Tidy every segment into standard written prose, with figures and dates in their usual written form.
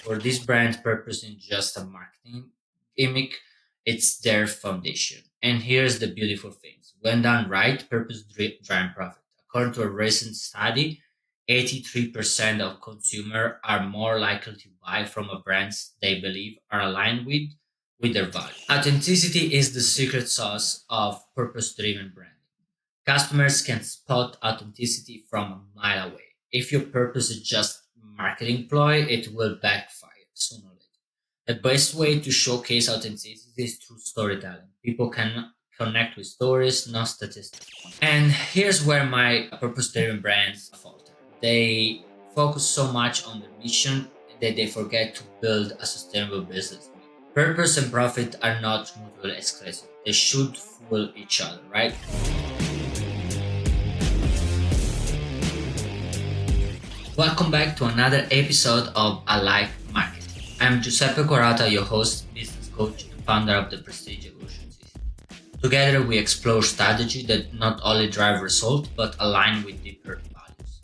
For this brand, purpose isn't just a marketing gimmick, it's their foundation. And here's the beautiful things. When done right, driven profit. According to a recent study, 83% of consumers are more likely to buy from a brands they believe are aligned with their values. Authenticity is the secret sauce of purpose-driven branding. Customers can spot authenticity from a mile away. If your purpose is just marketing ploy, it will backfire sooner or later. The best way to showcase authenticity is through storytelling. People can connect with stories, not statistics. And here's where my purpose-driven brands falter. They focus so much on their mission that they forget to build a sustainable business. Purpose and profit are not mutually exclusive. They should fuel each other, right? Welcome back to another episode of I Like Marketing. I'm Giuseppe Quarata, your host, business coach, and founder of the Prestige Evolution System. Together, we explore strategy that not only drive results but align with deeper values.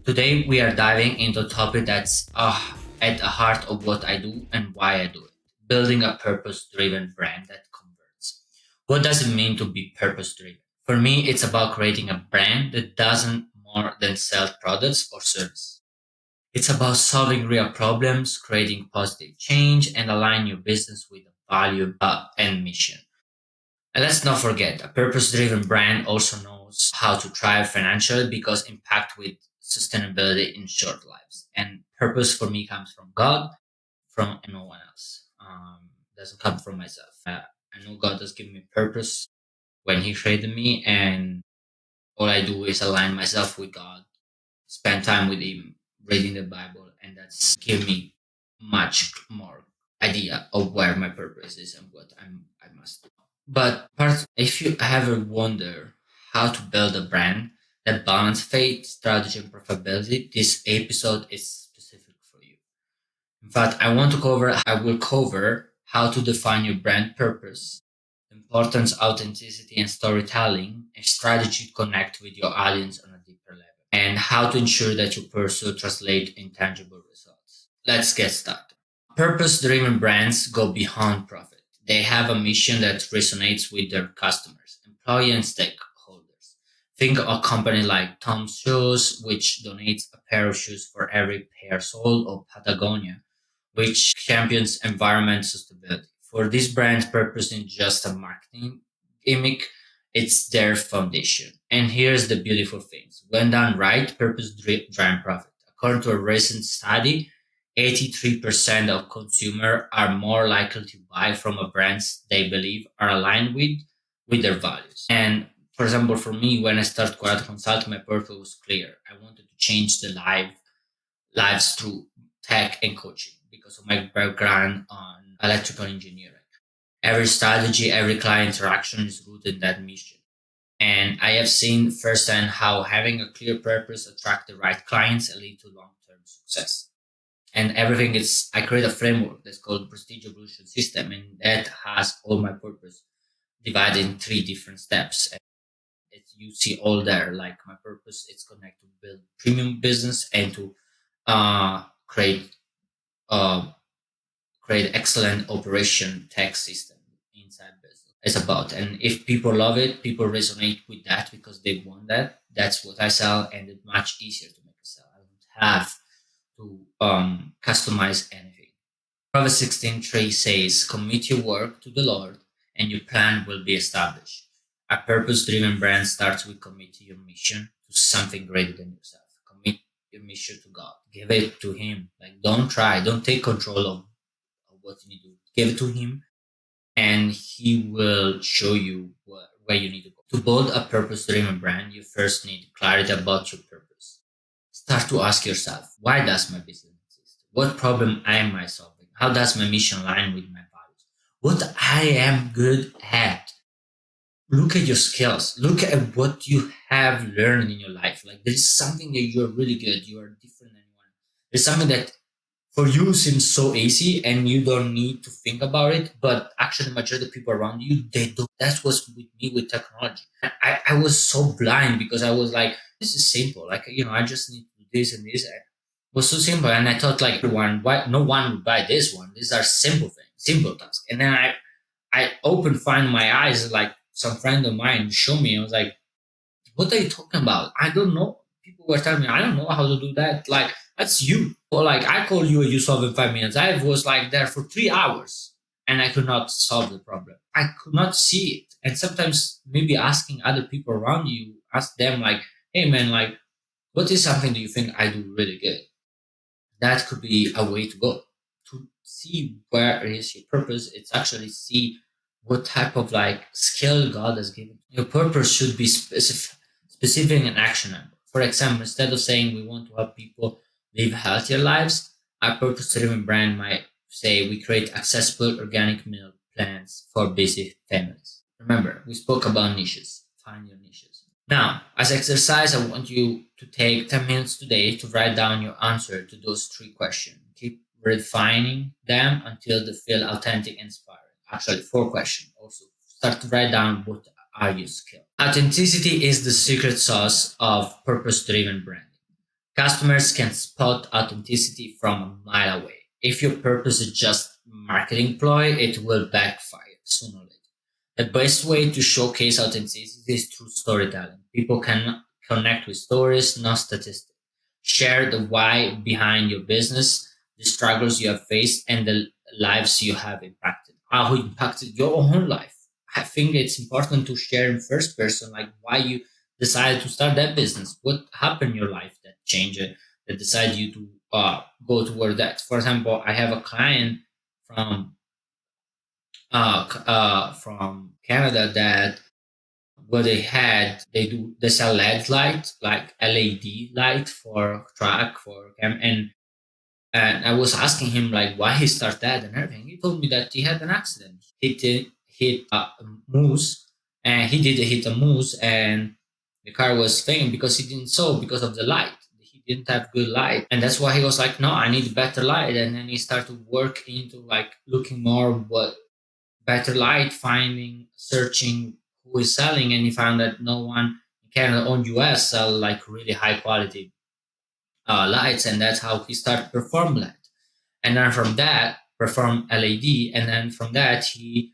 Today, we are diving into a topic that's at the heart of what I do and why I do it: building a purpose driven brand that converts. What does it mean to be purpose driven? For me, it's about creating a brand that doesn't more than sell products or services. It's about solving real problems, creating positive change, and align your business with a value and mission. And let's not forget, a purpose driven brand also knows how to thrive financially because impact with sustainability in short lives. And purpose for me comes from God, from no one else. Doesn't come from myself. I know God has given me purpose when He created me, and all I do is align myself with God, spend time with Him, reading the Bible, and that's give me much more idea of where my purpose is and what I must do. But if you ever wonder how to build a brand that balance faith, strategy, and profitability, this episode is specific for you. In fact, I will cover how to define your brand purpose, the importance of authenticity and storytelling, and strategy to connect with your audience on a deeper level, and how to ensure that your pursuit translate in tangible results. Let's get started. Purpose-driven brands go beyond profit. They have a mission that resonates with their customers, employees, and stakeholders. Think of a company like Tom's Shoes, which donates a pair of shoes for every pair sold, or Patagonia, which champions environment sustainability. For this brand, purpose isn't just a marketing gimmick, it's their foundation. And here's the beautiful things. When done right, driven profit. According to a recent study, 83% of consumers are more likely to buy from a brands they believe are aligned with their values. And for example, for me, when I started Quarata Consulting, my purpose was clear. I wanted to change the lives through tech and coaching because of my background on electrical engineering. Every strategy, every client interaction is rooted in that mission. And I have seen firsthand how having a clear purpose attract the right clients and lead to long-term success. And everything is, I create a framework that's called the Prestige Evolution System, and that has all my purpose divided in three different steps. And you see all there, like my purpose, it's connected to build premium business and to create uh, create excellent operation tech system inside business. It's about, and if people love it, people resonate with that because they want that. That's what I sell, and it's much easier to make a sell. I don't have to customize anything. Proverbs 16:3 says, "Commit your work to the Lord, and your plan will be established." A purpose-driven brand starts with commit to your mission to something greater than yourself. Commit your mission to God. Give it to Him. Like, don't take control of what you need to do. Give it to Him, and He will show you where you need to go. To build a purpose-driven brand, you first need clarity about your purpose. Start to ask yourself, why does my business exist? What problem am I solving? How does my mission align with my values? What I am good at? Look at your skills. Look at what you have learned in your life. Like, there's something that you're really good. You are different than anyone. There's something that for you seems so easy and you don't need to think about it, but actually the majority of people around you, they do. That's what's with me with technology. I was so blind because I was like, this is simple. Like, I just need to do this and this. was so simple, and I thought like one, why no one would buy this one? These are simple things, simple tasks. And then I opened, find my eyes, like some friend of mine showed me. I was like, what are you talking about? I don't know. People were telling me, I don't know how to do that. Like, that's you. Or like, I call you and you solve in 5 minutes. I was like there for 3 hours and I could not solve the problem. I could not see it. And sometimes maybe asking other people around you, ask them like, hey man, like, what is something that you think I do really good? That could be a way to go to see where is your purpose. It's actually see what type of like skill God has given. Your purpose should be specific and actionable. For example, instead of saying we want to help people live healthier lives, our purpose-driven brand might say we create accessible organic meal plans for busy families. Remember, we spoke about niches. Find your niches. Now, as exercise, I want you to take 10 minutes today to write down your answer to those three questions. Keep refining them until they feel authentic and inspiring. Actually, four questions. Also, start to write down what are your skills. Authenticity is the secret sauce of purpose driven branding. Customers can spot authenticity from a mile away. If your purpose is just marketing ploy, it will backfire sooner or later. The best way to showcase authenticity is through storytelling. People can connect with stories, not statistics. Share the why behind your business, the struggles you have faced, and the lives you have impacted. How impacted your own life. I think it's important to share in first person, like why you decided to start that business. What happened in your life that changed it, that decided you to go toward that. For example, I have a client from from Canada that what they sell LED light, like LED light for truck for cam. And I was asking him like why he started that and everything. He told me that he had an accident. Hit a moose, and he did hit a moose, and the car was failing because he didn't saw because of the light. He didn't have good light, and that's why he was like, no, I need better light. And then he started to work into like looking more what better light, finding, searching who is selling, and he found that no one in Canada or US sell like really high quality lights, and that's how he started perform light. And then from that, perform LED, and then from that he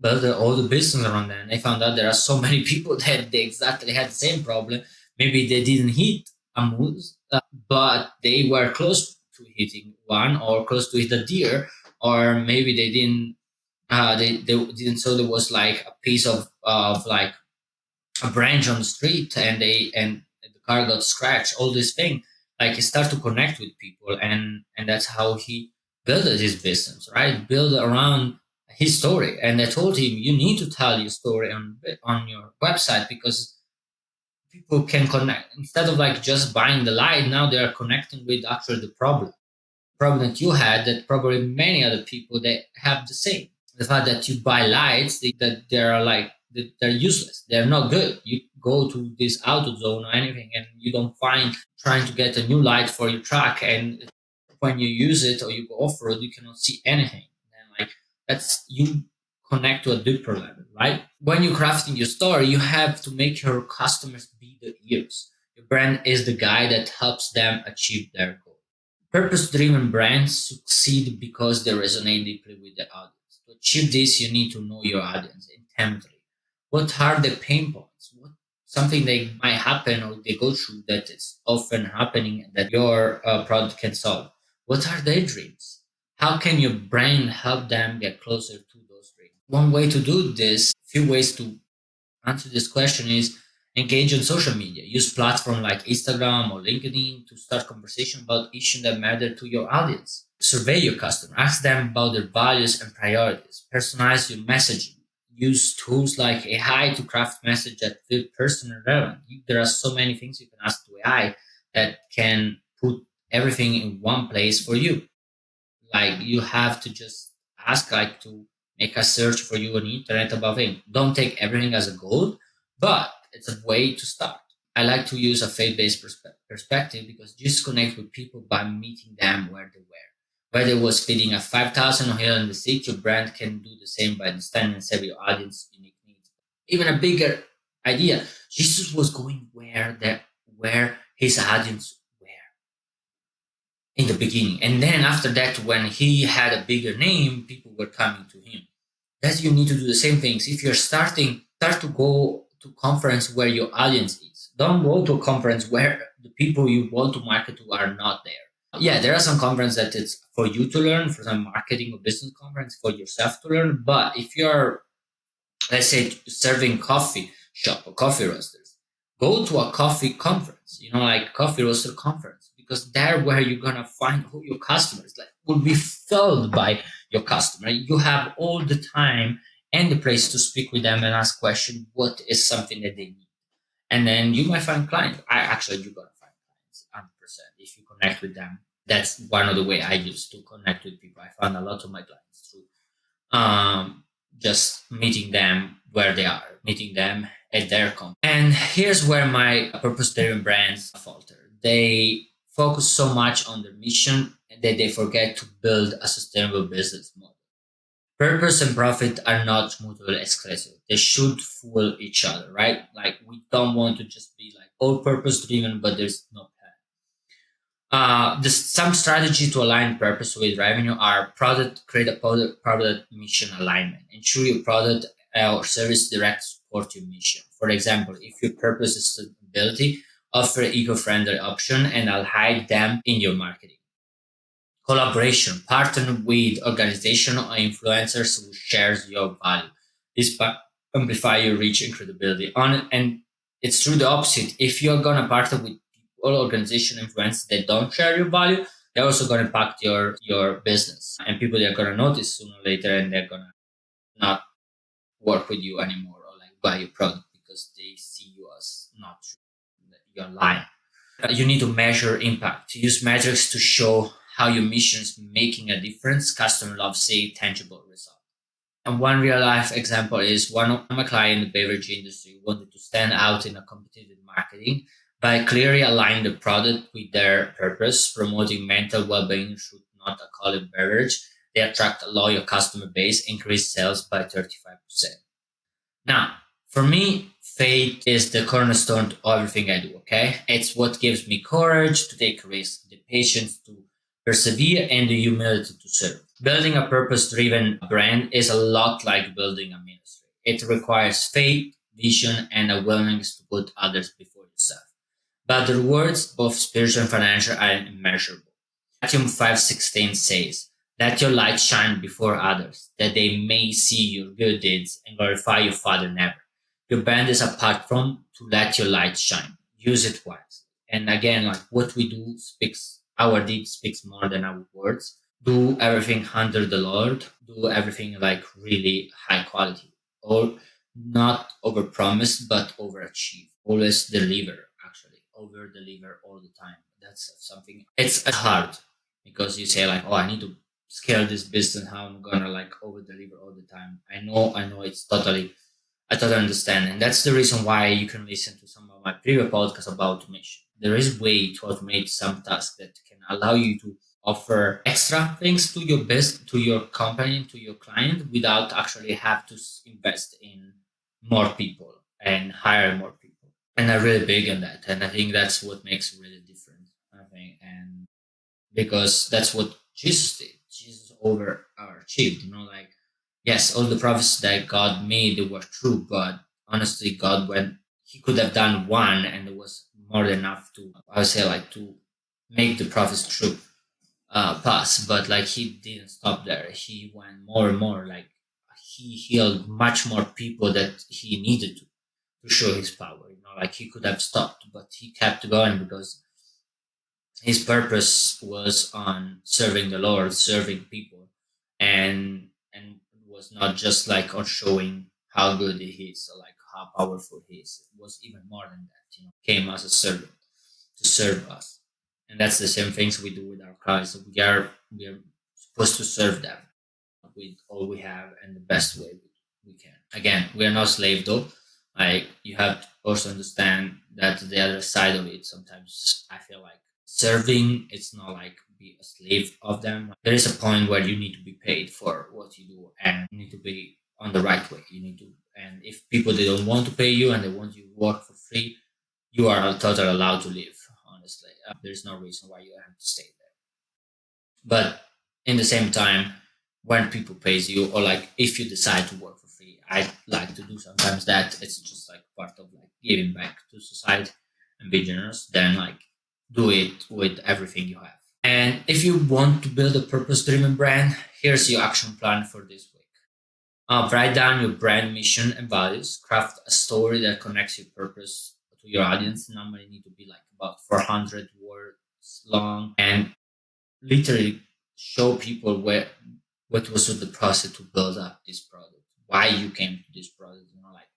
built all the business around that. And I found out there are so many people that they exactly had the same problem. Maybe they didn't hit a moose, but they were close to hitting one or close to hit a deer, or maybe they didn't saw there was like a piece of like a branch on the street, and the car got scratched. All this thing, like he started to connect with people, and that's how he built his business, right? Build around his story. And I told him you need to tell your story on your website, because people can connect instead of like just buying the light. Now they are connecting with actually the problem that you had, that probably many other people that have the same. The fact that you buy lights that they're like that they're useless, they're not good. You go to this auto zone or anything and you don't find trying to get a new light for your truck, and when you use it or you go off-road you cannot see anything. And like that's you connect to a deeper level, right? When you're crafting your story, you have to make your customers be the ears. Your brand is the guy that helps them achieve their goal. Purpose driven brands succeed because they resonate deeply with the audience. To achieve this, you need to know your audience intimately. What are the pain points? What something that might happen or they go through that is often happening that your product can solve? What are their dreams? How can your brand help them get closer to those dreams? One way to do this, few ways to answer this question is engage on social media. Use platforms like Instagram or LinkedIn to start conversation about issues that matter to your audience. Survey your customer. Ask them about their values and priorities. Personalize your messaging. Use tools like AI to craft message that feel personal and relevant. There are so many things you can ask to AI that can put everything in one place for you. Like you have to just ask like to make a search for you on the internet about it. Don't take everything as a goal, but it's a way to start. I like to use a faith-based perspective because just connect with people by meeting them where they were. Whether it was feeding a 5,000 or here in the city, your brand can do the same by understanding and serve your audience unique needs. Even a bigger idea, Jesus was going where his audience were. in the beginning. And then after that, when he had a bigger name, people were coming to him. That you need to do the same things. If you're starting, start to go to conference where your audience is. Don't go to a conference where the people you want to market to are not there. Yeah, there are some conferences that it's for you to learn, for some marketing or business conference for yourself to learn. But if you're, let's say, serving coffee shop or coffee roasters, go to a coffee conference, like coffee roaster conference, because there where you're gonna find who your customers like will be filled by your customer. You have all the time and the place to speak with them and ask questions. What is something that they need? And then you might find clients. You're gonna find clients 100% if you connect with them. That's one of the way I used to connect with people. I found a lot of my clients through um, just meeting them where they are, meeting them at their company. And here's where my purpose-driven brands falter. They focus so much on their mission that they forget to build a sustainable business model. Purpose and profit are not mutually exclusive. They should fuel each other, right? Like we don't want to just be like all purpose driven, but there's no plan. Some strategy to align purpose with revenue are create a product mission alignment. Ensure your product or service direct support your mission. For example, if your purpose is sustainability, offer eco-friendly option and align them in your marketing. Collaboration, partner with organization or influencers who shares your value. This amplify your reach and credibility. And it's true the opposite. If you're gonna partner with people, organization, influencers that don't share your value, they're also gonna impact your business. And people are gonna notice sooner or later, and they're gonna not work with you anymore or like buy your product because they see you as not true. You're lying. You need to measure impact. Use metrics to show how your mission is making a difference. Customer love see tangible results. And one real life example is one of my clients in the beverage industry wanted to stand out in a competitive marketing by clearly aligning the product with their purpose, promoting mental well-being through not alcoholic beverage. They attract a loyal customer base, increase sales by 35%. Now, for me, faith is the cornerstone to everything I do, okay? It's what gives me courage to take risks, the patience to persevere, and the humility to serve. Building a purpose driven brand is a lot like building a ministry. It requires faith, vision, and a willingness to put others before yourself. But the rewards, both spiritual and financial, are immeasurable. Matthew 5:16 says, "Let your light shine before others, that they may see your good deeds and glorify your Father in heaven." Your brand is a platform to let your light shine. Use it wisely. And again, like what we do speaks, our deed speaks more than our words. Do everything under the Lord. Do everything like really high quality, or not over promise, but overachieve. Always deliver, actually, over deliver all the time. That's something. It's hard because you say like, oh, I need to scale this business. How I'm gonna like over deliver all the time. I know. It's totally. I totally understand, and that's the reason why you can listen to some of my previous podcasts about automation. There is a way to automate some tasks that can allow you to offer extra things to your business, to your company, to your client, without actually have to invest in more people and hire more people. And I'm really big on that, and I think that's what makes it really different. I think, and because that's what Jesus did. Jesus overachieved. Like yes, all the prophecies that God made they were true, but honestly, God went. He could have done one, and it was more than enough to I would say like to make the prophecy true pass. But like he didn't stop there. He went more and more. Like he healed much more people that he needed to show his power. Like he could have stopped, but he kept going because his purpose was on serving the Lord, serving people, and was not just like on showing how good he is or like how powerful he is. It was even more than that. Came as a servant to serve us, and that's the same things we do with our clients. We are supposed to serve them with all we have and the best way we can. Again, we are not slave though. Like you have to also understand that the other side of it. Sometimes I feel like serving it's not like be a slave of them. There is a point where you need to be paid for what you do and you need to be on the right way. You need to, and if people they don't want to pay you and they want you to work for free, you are totally allowed to leave. Honestly, there's no reason why you have to stay there. But in the same time, when people pays you, or like if you decide to work for free, I like to do sometimes that. It's just like part of like giving back to society and be generous. Then like do it with everything you have. And if you want to build a purpose-driven brand, here's your action plan for this week. Write down your brand mission and values. Craft a story that connects your purpose to your audience. Normally need to be like about 400 words long, and literally show people what was the process to build up this product, why you came to this product, like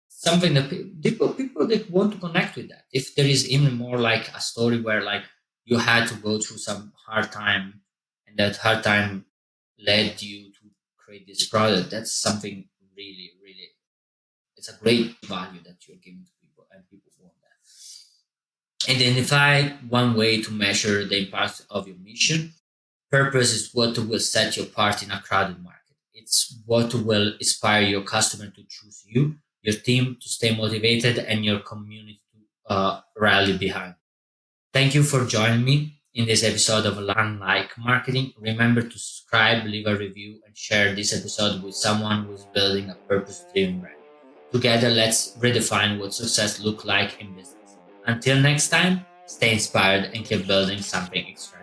something that people that want to connect with that. If there is even more like a story where like you had to go through some hard time and that hard time led you to create this product, that's something really, really, it's a great value that you're giving to people and people want that. Identify one way to measure the impact of your mission. Purpose is what will set you apart in a crowded market. It's what will inspire your customer to choose you, your team to stay motivated, and your community to rally behind. Thank you for joining me in this episode of Unlike Marketing. Remember to subscribe, leave a review, and share this episode with someone who's building a purpose-driven brand. Together, let's redefine what success looks like in business. Until next time, stay inspired and keep building something extraordinary.